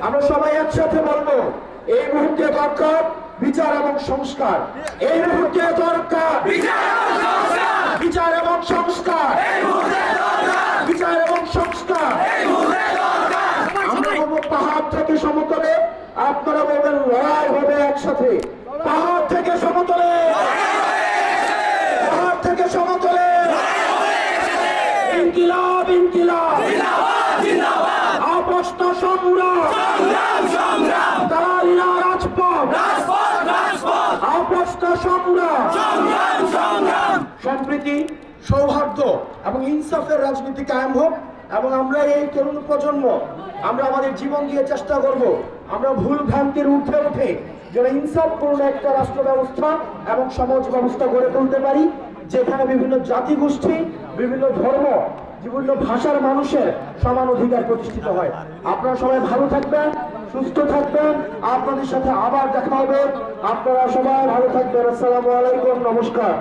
আমরা সবাই একসাথে বলবো, এই মুহূর্তে দরকার বিচার এবং সংস্কার। এই মুহূর্তে দরকার বিচার এবং সংস্কার। বিচার এবং সংস্কার। আমরা বলবো পাহাড় থেকে সমতলে, আপনারা বলবেন লড়াই হবে একসাথে। পাহাড় থেকে সমতলে, পাহাড় থেকে সমতলে, ইনকিলাব ইনকিলাব, অপষ্ট সংগ্রাম, দালালিরা রাজপথ, অপষ্ট সংগ্রাম, সম্প্রীতি, সৌহার্দ্য এবং ইনসাফের রাজনীতি কায়েম হোক। এবং আমরা এই তরুণ প্রজন্ম, আমরা আমাদের জীবন দিয়ে চেষ্টা করব আমরা ভুল ভ্রান্তির ঊর্ধ্বে উঠে যেন ইনসাফপূর্ণ একটা রাষ্ট্র ব্যবস্থা এবং সমাজ ব্যবস্থা গড়ে তুলতে পারি, যেখানে বিভিন্ন জাতিগোষ্ঠী, বিভিন্ন ধর্ম, বিভিন্ন ভাষার মানুষের সমান অধিকার প্রতিষ্ঠিত হয়। আপনারা সবাই ভালো থাকবেন, সুস্থ থাকবেন। আপনাদের সাথে আবার দেখা হবে। আপনারা সবাই ভালো থাকবেন। আসসালামু আলাইকুম, নমস্কার।